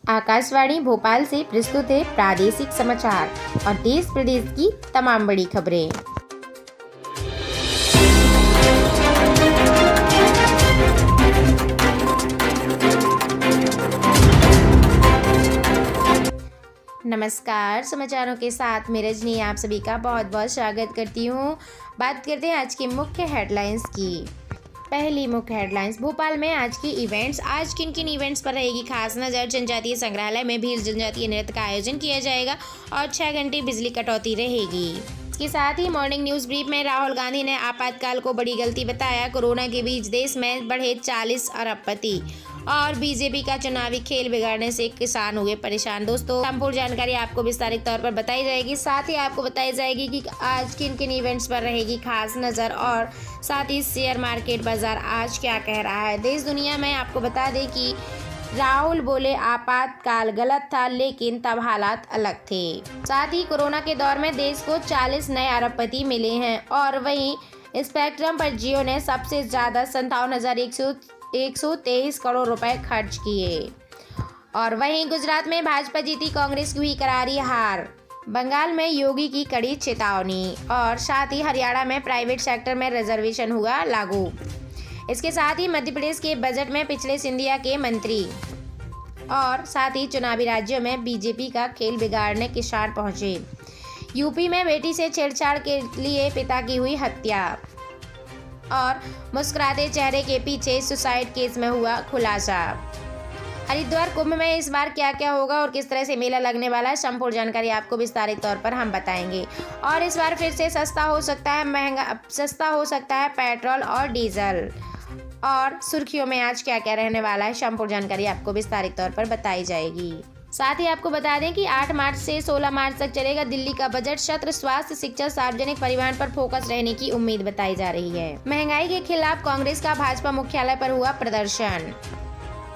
आकाशवाणी भोपाल से प्रस्तुत है प्रादेशिक समाचार और देश प्रदेश की तमाम बड़ी खबरें। नमस्कार, समाचारों के साथ मैं रजनी आप सभी का बहुत बहुत स्वागत करती हूँ। बात करते हैं आज की मुख्य हेडलाइंस की। पहली मुख्य हेडलाइंस, भोपाल में आज की इवेंट्स। आज किन किन इवेंट्स पर रहेगी खास नज़र। जनजातीय संग्रहालय में भील जनजातीय नृत्य का आयोजन किया जाएगा और 6 घंटे बिजली कटौती रहेगी। इसके साथ ही मॉर्निंग न्यूज़ ब्रीफ में राहुल गांधी ने आपातकाल को बड़ी गलती बताया। कोरोना के बीच देश में बढ़े 40 अरबपति और बीजेपी का चुनावी खेल बिगाड़ने से किसान हुए परेशान। दोस्तों, संपूर्ण जानकारी आपको विस्तारित तौर पर बताई जाएगी। साथ ही आपको बताई जाएगी कि आज किन किन इवेंट्स पर रहेगी खास नज़र और साथ ही शेयर मार्केट बाजार आज क्या कह रहा है देश दुनिया में। आपको बता दें कि राहुल बोले आपातकाल गलत था, लेकिन तब हालात अलग थे। साथ ही कोरोना के दौर में देश को 40 नए अरबपति मिले हैं और वहीं स्पेक्ट्रम पर जियो ने सबसे ज़्यादा 57,123 करोड़ रुपए खर्च किए। और वहीं गुजरात में भाजपा जीती, कांग्रेस की हुई करारी हार। बंगाल में योगी की कड़ी चेतावनी और साथ ही हरियाणा में प्राइवेट सेक्टर में रिजर्वेशन हुआ लागू। इसके साथ ही मध्य प्रदेश के बजट में पिछले सिंधिया के मंत्री और साथ ही चुनावी राज्यों में बीजेपी का खेल बिगाड़ने किसान पहुंचे। यूपी में बेटी से छेड़छाड़ के लिए पिता की हुई हत्या और मुस्कुराते चेहरे के पीछे सुसाइड केस में हुआ खुलासा। हरिद्वार कुंभ में इस बार क्या क्या होगा और किस तरह से मेला लगने वाला है, संपूर्ण जानकारी आपको विस्तारित तौर पर हम बताएंगे। और इस बार फिर से सस्ता हो सकता है पेट्रोल और डीजल। और सुर्खियों में आज क्या क्या रहने वाला है, संपूर्ण जानकारी आपको विस्तारित तौर पर बताई जाएगी। साथ ही आपको बता दें कि 8 मार्च से 16 मार्च तक चलेगा दिल्ली का बजट सत्र। स्वास्थ्य, शिक्षा, सार्वजनिक परिवहन पर फोकस रहने की उम्मीद बताई जा रही है। महंगाई के खिलाफ कांग्रेस का भाजपा मुख्यालय पर हुआ प्रदर्शन।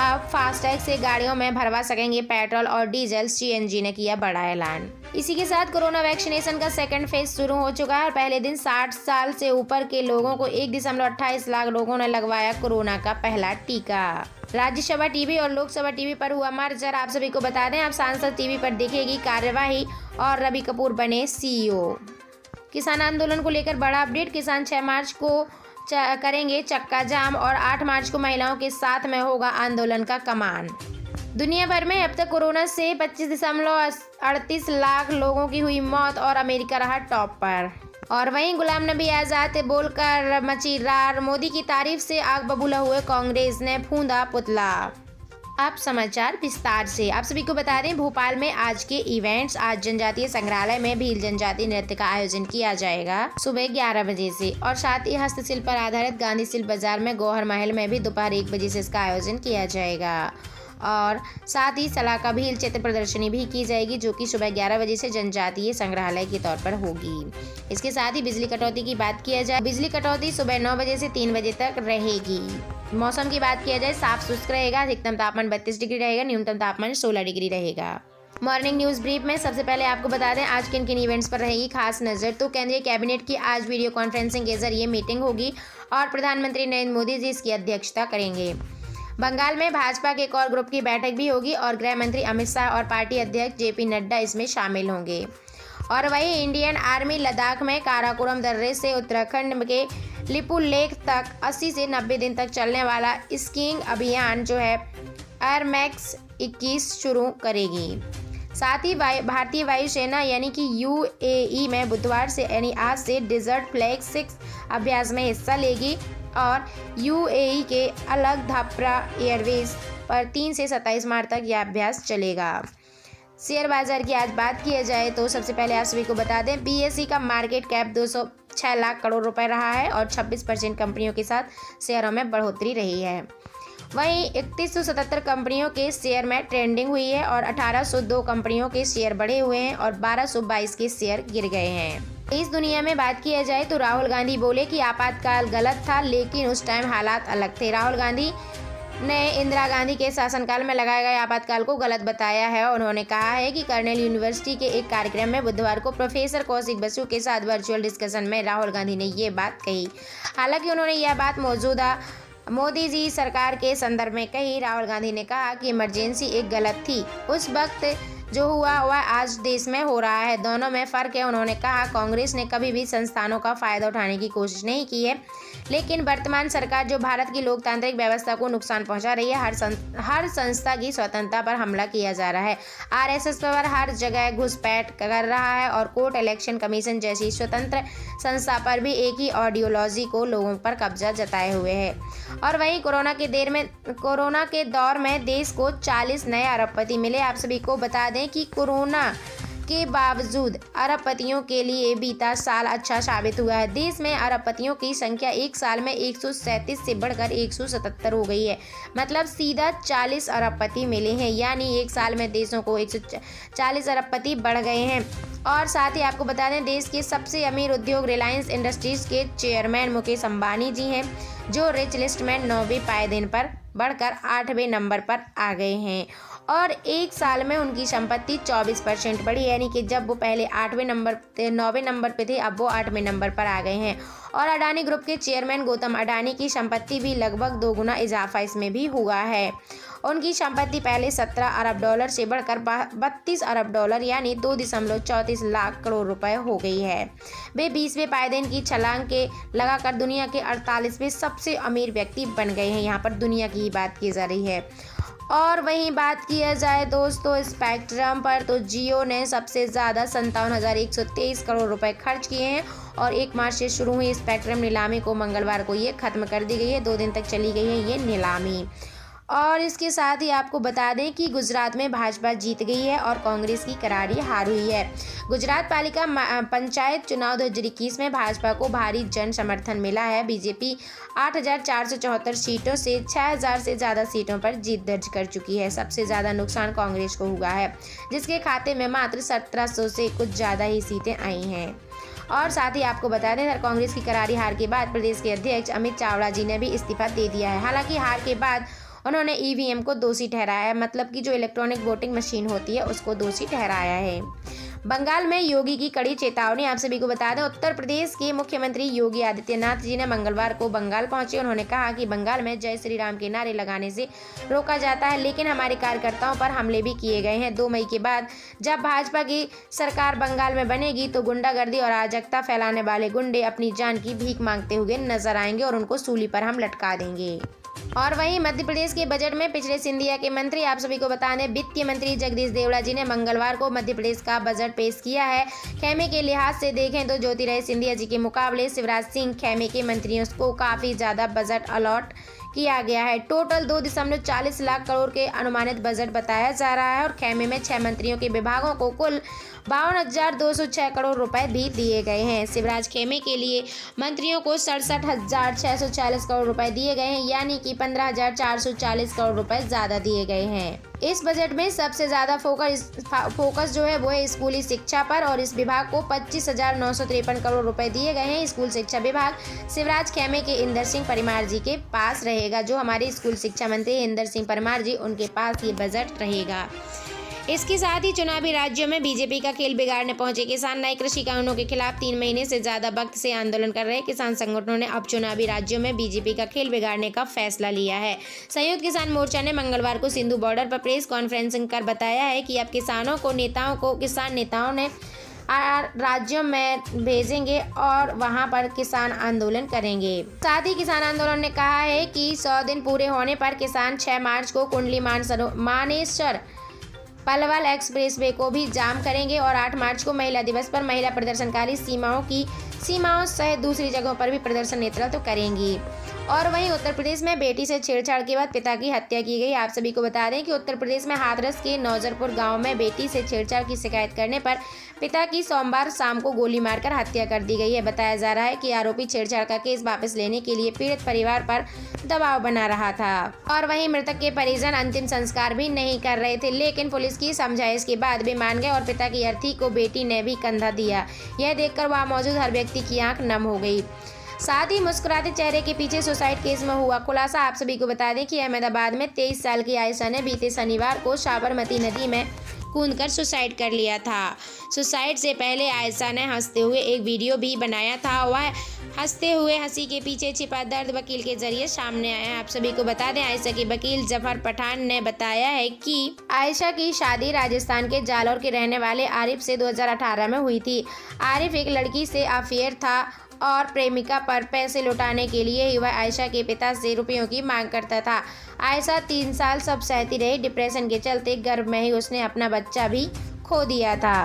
अब फास्टैग से गाड़ियों में भरवा सकेंगे पेट्रोल और डीजल, सीएनजी ने किया बड़ा ऐलान। इसी के साथ कोरोना वैक्सीनेशन का सेकंड फेज शुरू हो चुका है और पहले दिन 60 साल से ऊपर के लोगों को 1.28 लाख लोगों ने लगवाया कोरोना का पहला टीका। राज्यसभा टीवी और लोकसभा टीवी पर हुआ मर्जर। आप सभी को बता दें, अब सांसद टीवी पर दिखेगी कार्यवाही और रवि कपूर बने सीईओ। किसान आंदोलन को लेकर बड़ा अपडेट। किसान 6 मार्च को करेंगे चक्का जाम और 8 मार्च को महिलाओं के साथ में होगा आंदोलन का कमान। दुनिया भर में अब तक कोरोना से 25.38 लाख लोगों की हुई मौत और अमेरिका रहा टॉप पर। और वहीं गुलाम नबी आज़ाद बोलकर मची रार। मोदी की तारीफ से आग बबूला हुए कांग्रेस ने फूंदा पुतला। अब समाचार विस्तार से। आप सभी को बता दें, भोपाल में आज के इवेंट्स। आज जनजातीय संग्रहालय में भील जनजातीय नृत्य का आयोजन किया जाएगा सुबह 11 बजे से और साथ ही हस्तशिल्प पर आधारित गांधी शिल्प बाजार में गौहर महल में भी दोपहर 1 बजे से इसका आयोजन किया जाएगा। और साथ ही सलाका भील चित्र प्रदर्शनी भी की जाएगी जो कि सुबह 11 बजे से जनजातीय संग्रहालय के तौर पर होगी। इसके साथ ही बिजली कटौती की बात किया जाए, बिजली कटौती सुबह 9 बजे से 3 बजे तक रहेगी। मौसम की बात किया जाए, साफ शुष्क रहेगा। अधिकतम तापमान 32 डिग्री रहेगा, न्यूनतम तापमान 16 डिग्री रहेगा। मॉर्निंग न्यूज ब्रीफ में सबसे पहले आपको बता दें आज किन किन इवेंट्स पर रहेगी खास नजर। तो केंद्रीय कैबिनेट की आज वीडियो कॉन्फ्रेंसिंग के जरिए मीटिंग होगी और प्रधानमंत्री नरेंद्र मोदी जी इसकी अध्यक्षता करेंगे। बंगाल में भाजपा के कोर ग्रुप की बैठक भी होगी और गृह मंत्री अमित शाह और पार्टी अध्यक्ष जेपी नड्डा इसमें शामिल होंगे। और वहीं इंडियन आर्मी लद्दाख में काराकोरम दर्रे से उत्तराखंड के लिपुलेख तक 80 से 90 दिन तक चलने वाला स्कीइंग अभियान जो है एयर मैक्स 21 शुरू करेगी। साथ ही भारतीय वायुसेना यानी कि यूएई में बुधवार से यानी आज से डेजर्ट फ्लैग 6 अभ्यास में हिस्सा लेगी और यूएई के अलग धाप्रा एयरवेज पर 3 से 27 मार्च तक यह अभ्यास चलेगा। शेयर बाजार की आज बात किया जाए तो सबसे पहले आप सभी को बता दें, बीएसई का मार्केट कैप 206 लाख करोड़ रुपए रहा है और 26% कंपनियों के साथ शेयरों में बढ़ोतरी रही है। वहीं 3177 कंपनियों के शेयर में ट्रेंडिंग हुई है और 1802 कंपनियों के शेयर बढ़े हुए हैं और 1222 के शेयर गिर गए हैं। इस दुनिया में बात किया जाए तो राहुल गांधी बोले कि आपातकाल गलत था, लेकिन उस टाइम हालात अलग थे। राहुल गांधी ने इंदिरा गांधी के शासनकाल में लगाए गए आपातकाल को गलत बताया है। उन्होंने कहा है कि कर्नेल यूनिवर्सिटी के एक कार्यक्रम में बुधवार को प्रोफेसर कौशिक बसु के साथ वर्चुअल डिस्कशन में राहुल गांधी ने ये बात कही। हालांकि उन्होंने यह बात मौजूदा मोदी जी सरकार के संदर्भ में कही। राहुल गांधी ने कहा कि इमरजेंसी एक गलत थी, उस वक्त जो हुआ वह आज देश में हो रहा है, दोनों में फ़र्क है। उन्होंने कहा कांग्रेस ने कभी भी संस्थानों का फ़ायदा उठाने की कोशिश नहीं की है, लेकिन वर्तमान सरकार जो भारत की लोकतांत्रिक व्यवस्था को नुकसान पहुंचा रही है, हर संस्था की स्वतंत्रता पर हमला किया जा रहा है, आरएसएस पर हर जगह घुसपैठ कर रहा है और कोर्ट, इलेक्शन कमीशन जैसी स्वतंत्र संस्था पर भी एक ही आइडियोलॉजी को लोगों पर कब्जा जताए हुए है। और वहीं कोरोना के दौर में देश को 40 नए अरबपति मिले। आप सभी को बता दें कि कोरोना के बावजूद अरबपतियों के लिए बीता साल अच्छा साबित हुआ है। देश में अरबपतियों की संख्या एक साल में 137 से बढ़कर 177 हो गई है, मतलब सीधा 40 अरबपति मिले हैं, यानी एक साल में देशों को 140 अरबपति बढ़ गए हैं। और साथ ही आपको बता दें देश के सबसे अमीर उद्योग रिलायंस इंडस्ट्रीज के चेयरमैन मुकेश अंबानी जी हैं, जो रिच लिस्ट में 9वें पायदान पर बढ़कर 8वें नंबर पर आ गए हैं और एक साल में उनकी संपत्ति 24% बढ़ी, यानी कि जब वो पहले 9वें नंबर पे थे, अब वो 8वें नंबर पर आ गए हैं। और अडानी ग्रुप के चेयरमैन गौतम अडानी की संपत्ति भी लगभग 2 गुना इजाफा इसमें भी हुआ है। उनकी संपत्ति पहले 17 अरब डॉलर से बढ़कर 32 अरब डॉलर यानी 2.34 लाख करोड़ रुपए हो गई है। वे 20वें पायदान की छलांग के लगाकर दुनिया के 48वें सबसे अमीर व्यक्ति बन गए हैं। यहाँ पर दुनिया की ही बात की जा रही है। और वहीं बात किया जाए दोस्तों स्पेक्ट्रम पर, तो जियो ने सबसे ज़्यादा 57,123 करोड़ रुपए खर्च किए हैं और 1 मार्च से शुरू हुई स्पेक्ट्रम नीलामी को मंगलवार को ये खत्म कर दी गई है। 2 दिन तक चली गई है ये नीलामी। और इसके साथ ही आपको बता दें कि गुजरात में भाजपा जीत गई है और कांग्रेस की करारी हार हुई है। गुजरात पालिका पंचायत चुनाव 2021 में भाजपा को भारी जन समर्थन मिला है। बीजेपी 8,474 सीटों से 6,000 से ज़्यादा सीटों पर जीत दर्ज कर चुकी है। सबसे ज़्यादा नुकसान कांग्रेस को हुआ है, जिसके खाते में मात्र 1700 से कुछ ज़्यादा ही सीटें आई हैं। और साथ ही आपको बता दें कांग्रेस की करारी हार के बाद प्रदेश के अध्यक्ष अमित चावड़ा जी ने भी इस्तीफा दे दिया है। हालांकि हार के बाद उन्होंने ईवीएम को दोषी ठहराया है, मतलब कि जो इलेक्ट्रॉनिक वोटिंग मशीन होती है उसको दोषी ठहराया है। बंगाल में योगी की कड़ी चेतावनी। आप सभी को बता दें उत्तर प्रदेश के मुख्यमंत्री योगी आदित्यनाथ जी ने मंगलवार को बंगाल पहुंचे। उन्होंने कहा कि बंगाल में जय श्री राम के नारे लगाने से रोका जाता है, लेकिन हमारे कार्यकर्ताओं पर हमले भी किए गए हैं। 2 मई के बाद जब भाजपा की सरकार बंगाल में बनेगी तो गुंडागर्दी और अराजकता फैलाने वाले गुंडे अपनी जान की भीख मांगते हुए नजर आएंगे और उनको सूली पर हम लटका देंगे। और वहीं मध्य प्रदेश के बजट में पिछले सिंधिया के मंत्री, आप सभी को बता दें वित्त मंत्री जगदीश देवड़ा जी ने मंगलवार को मध्य प्रदेश का बजट पेश किया है। खेमे के लिहाज से देखें तो ज्योतिरादित्य सिंधिया जी के मुकाबले शिवराज सिंह खेमे के मंत्रियों को काफ़ी ज़्यादा बजट अलॉट किया गया है। टोटल 2.40 लाख करोड़ के अनुमानित बजट बताया जा रहा है और खेमे में 6 मंत्रियों के विभागों को कुल 52,206 करोड़ रुपए भी दिए गए हैं। शिवराज खेमे के लिए मंत्रियों को 67,640 करोड़ रुपए दिए गए हैं, यानी कि 15,440 करोड़ रुपए ज़्यादा दिए गए हैं। इस बजट में सबसे ज़्यादा फोकस जो है वो है स्कूली शिक्षा पर और इस विभाग को 25,953 करोड़ रुपए दिए गए हैं। स्कूल शिक्षा विभाग शिवराज खेमे के इंदर सिंह परमार जी के पास रहेगा। जो हमारे स्कूल शिक्षा मंत्री इंदर सिंह परमार जी, उनके पास ये बजट रहेगा। इसके साथ ही चुनावी राज्यों में बीजेपी का खेल बिगाड़ने पहुंचे किसान नए कृषि कानूनों के खिलाफ 3 महीने से ज्यादा वक्त से आंदोलन कर रहे किसान संगठनों ने अब चुनावी राज्यों में बीजेपी का खेल बिगाड़ने का फैसला लिया है। संयुक्त किसान मोर्चा ने मंगलवार को सिंधु बॉर्डर पर प्रेस कॉन्फ्रेंसिंग कर बताया है कि अब किसान नेताओं ने राज्यों में भेजेंगे और वहां पर किसान आंदोलन करेंगे। साथ ही किसान आंदोलन ने कहा है कि 100 दिन पूरे होने पर किसान 6 मार्च को कुंडली मानेसर पलवल एक्सप्रेसवे को भी जाम करेंगे और 8 मार्च को महिला दिवस पर महिला प्रदर्शनकारी सीमाओं सहित दूसरी जगहों पर भी प्रदर्शन नेतृत्व करेंगी। और वहीं उत्तर प्रदेश में बेटी से छेड़छाड़ के बाद पिता की हत्या की गई। आप सभी को बता दें कि उत्तर प्रदेश में हाथरस के नौजरपुर गांव में बेटी से छेड़छाड़ की शिकायत करने पर पिता की सोमवार शाम को गोली मारकर हत्या कर दी गई है। बताया जा रहा है कि आरोपी छेड़छाड़ का केस वापस लेने के लिए पीड़ित परिवार पर दबाव बना रहा था। और वहीं मृतक के परिजन अंतिम संस्कार भी नहीं कर रहे थे, लेकिन पुलिस की समझाइश के बाद वे मान गए और पिता की अर्थी को बेटी ने भी कंधा दिया। यह देखकर वहां मौजूद हर व्यक्ति की आंख नम हो गई। साथ ही मुस्कुराते चेहरे के पीछे सुसाइड केस में हुआ खुलासा। आप सभी को बता दें कि अहमदाबाद में 23 साल की आयशा ने बीते शनिवार को साबरमती नदी में कूदकर सुसाइड कर लिया था। सुसाइड से पहले आयशा ने हंसते हुए एक वीडियो भी बनाया था। वह हंसते हुए हंसी के पीछे छिपा दर्द वकील के जरिए सामने आया है। आप सभी को बता दें, आयशा के वकील जफर पठान ने बताया है कि आयशा की शादी राजस्थान के जालौर के रहने वाले आरिफ से 2018 में हुई थी। आरिफ एक लड़की से अफेयर था और प्रेमिका पर पैसे लौटाने के लिए ही वह आयशा के पिता से रुपयों की मांग करता था। आयशा 3 साल सब सहती रही। डिप्रेशन के चलते गर्भ में ही उसने अपना बच्चा भी खो दिया था।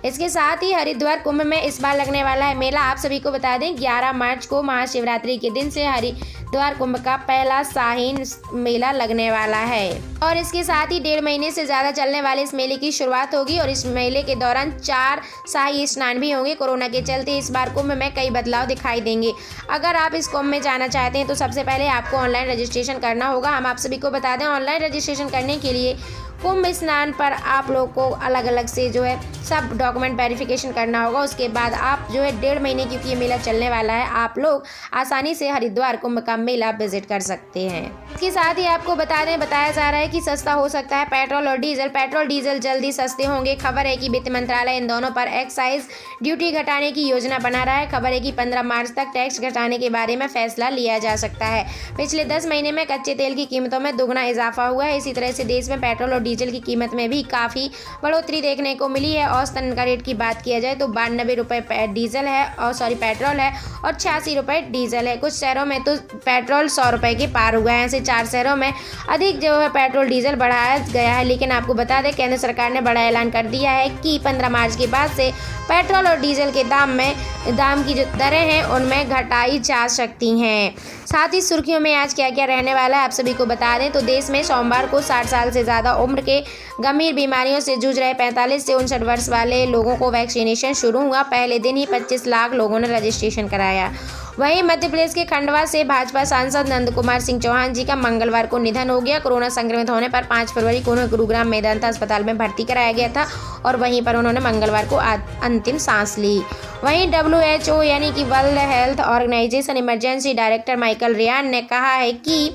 इसके साथ ही हरिद्वार कुंभ में इस बार लगने वाला है मेला। आप सभी को बता दें, 11 मार्च को महाशिवरात्रि के दिन से हरिद्वार कुंभ का पहला शाही मेला लगने वाला है और इसके साथ ही 1.5 महीने से ज़्यादा चलने वाले इस मेले की शुरुआत होगी और इस मेले के दौरान 4 शाही स्नान भी होंगे। कोरोना के चलते इस बार कुंभ में कई बदलाव दिखाई देंगे। अगर आप इस कुंभ में जाना चाहते हैं तो सबसे पहले आपको ऑनलाइन रजिस्ट्रेशन करना होगा। हम आप सभी को बता दें, ऑनलाइन रजिस्ट्रेशन करने के लिए कुंभ स्नान पर आप लोग को अलग अलग से जो है सब डॉक्यूमेंट वेरिफिकेशन करना होगा। उसके बाद आप जो है 1.5 महीने क्योंकि ये मेला चलने वाला है, आप लोग आसानी से हरिद्वार कुंभ का मेला विजिट कर सकते हैं। इसके साथ ही आपको बताया जा रहा है कि सस्ता हो सकता है पेट्रोल और डीजल। पेट्रोल डीजल जल्दी सस्ते होंगे। खबर है कि वित्त मंत्रालय इन दोनों पर एक्साइज ड्यूटी घटाने की योजना बना रहा है। खबर है कि 15 मार्च तक टैक्स घटाने के बारे में फैसला लिया जा सकता है। पिछले 10 महीने में कच्चे तेल की कीमतों में दोगुना इजाफा हुआ है। इसी तरह से देश में पेट्रोल और डीजल की कीमत में भी काफ़ी बढ़ोतरी देखने को मिली है। औसतन का रेट की बात किया जाए तो 92 रुपये डीजल है और पेट्रोल है और 86 रुपये डीजल है। कुछ शहरों में तो पेट्रोल 100 रुपये के पार हुआ है। ऐसे 4 शहरों में अधिक जो है पेट्रोल डीजल बढ़ाया गया है। लेकिन आपको बता दें, केंद्र सरकार ने बड़ा ऐलान कर दिया है कि 15 मार्च के बाद से पेट्रोल और डीजल के दाम की जो दरें हैं उनमें घटाई जा सकती हैं। साथ ही सुर्खियों में आज क्या क्या रहने वाला है आप सभी को बता दें तो देश में सोमवार को 60 साल से ज़्यादा उम्र के गंभीर बीमारियों से जूझ रहे 45 से 59 वर्ष वाले लोगों को वैक्सीनेशन शुरू हुआ। पहले दिन ही 25 लाख लोगों ने रजिस्ट्रेशन कराया। वहीं मध्य प्रदेश के खंडवा से भाजपा सांसद नंद कुमार सिंह चौहान जी का मंगलवार को निधन हो गया। कोरोना संक्रमित होने पर 5 फरवरी को उन्हें गुरुग्राम मेदांता अस्पताल में भर्ती कराया गया था और वहीं पर उन्होंने मंगलवार को अंतिम सांस ली। वहीं WHO यानी कि world health organization emergency director Michael Ryan ने कहा है कि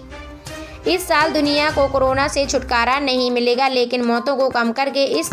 इस साल दुनिया को कोरोना से छुटकारा नहीं मिलेगा, लेकिन मौतों को कम करके इस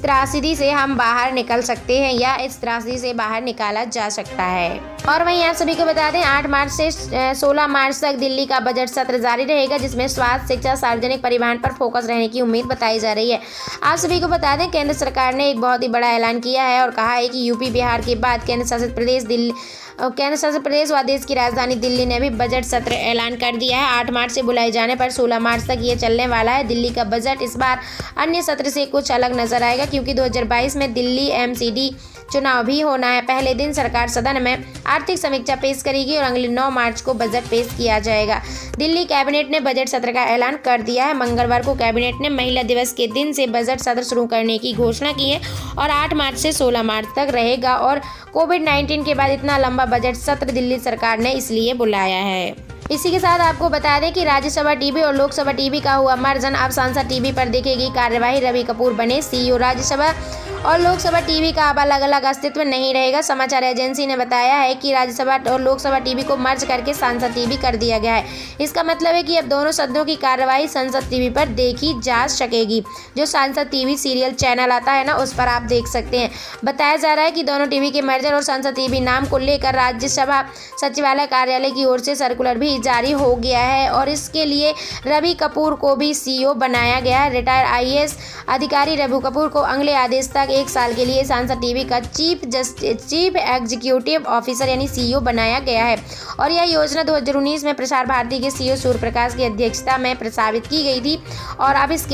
त्रासदी से हम बाहर निकल सकते हैं या इस त्रासदी से बाहर निकाला जा सकता है। और वहीं आप सभी को बता दें, 8 मार्च से 16 मार्च तक दिल्ली का बजट सत्र जारी रहेगा, जिसमें स्वास्थ्य, शिक्षा, सार्वजनिक परिवहन पर फोकस रहने की उम्मीद बताई जा रही है। आप सभी को बता दें, केंद्र सरकार ने एक बहुत ही बड़ा ऐलान किया है और कहा है कि यूपी, बिहार के बाद केंद्र शासित प्रदेश व देश की राजधानी दिल्ली ने भी बजट सत्र ऐलान कर दिया है। 8 मार्च से बुलाए जाने पर 16 मार्च तक ये चलने वाला है। दिल्ली का बजट इस बार अन्य सत्र से कुछ अलग नजर आएगा क्योंकि 2022 में दिल्ली MCD चुनाव भी होना है। पहले दिन सरकार सदन में आर्थिक समीक्षा पेश करेगी और अगले 9 मार्च को बजट पेश किया जाएगा। दिल्ली कैबिनेट ने बजट सत्र का ऐलान कर दिया है। मंगलवार को कैबिनेट ने महिला दिवस के दिन से बजट सत्र शुरू करने की घोषणा की है और 8 मार्च से 16 मार्च तक रहेगा और कोविड-19 के बाद इतना लंबा बजट सत्र दिल्ली सरकार ने इसलिए बुलाया है। इसी के साथ आपको बता दें कि राज्यसभा टीवी और लोकसभा टीवी का हुआ मर्जन अब सांसद टीवी पर देखेगी कार्यवाही। रवि कपूर बने CEO। राज्यसभा और लोकसभा टीवी का अब अलग अलग अस्तित्व नहीं रहेगा। समाचार एजेंसी ने बताया है कि राज्यसभा और लोकसभा टीवी को मर्ज करके सांसद टीवी कर दिया गया है। इसका मतलब है कि अब दोनों सदनों की कार्यवाही संसद टीवी पर देखी जा सकेगी। जो सांसद टीवी सीरियल चैनल आता है ना, उस पर आप देख सकते हैं। बताया जा रहा है कि दोनों टीवी के मर्जर और संसद टीवी नाम को लेकर राज्यसभा सचिवालय कार्यालय की ओर से सर्कुलर भी जारी हो गया है और इसके लिए रवि कपूर को भी CEO बनाया गया है। रिटायर IAS अधिकारी रवि कपूर को अगले आदेश तक 1 साल के लिए सांसद टीवी का चीफ एग्जीक्यूटिव ऑफिसर यानी CEO बनाया गया है और यह योजना 2019 में प्रसार भारती के CEO सूर्य प्रकाश की अध्यक्षता में प्रस्तावित की गई थी और अब इस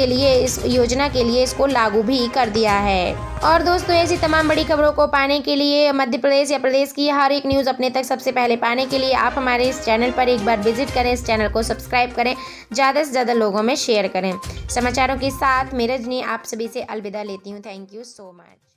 योजना के लिए इसको लागू भी कर दिया है। और दोस्तों, ऐसी तमाम बड़ी खबरों को पाने के लिए, मध्य प्रदेश या प्रदेश की हर एक न्यूज़ अपने तक सबसे पहले पाने के लिए आप हमारे इस चैनल पर एक बार विजिट करें। इस चैनल को सब्सक्राइब करें, ज़्यादा से ज़्यादा लोगों में शेयर करें। समाचारों के साथ मैं रजनी आप सभी से अलविदा लेती हूँ। Thank you so much.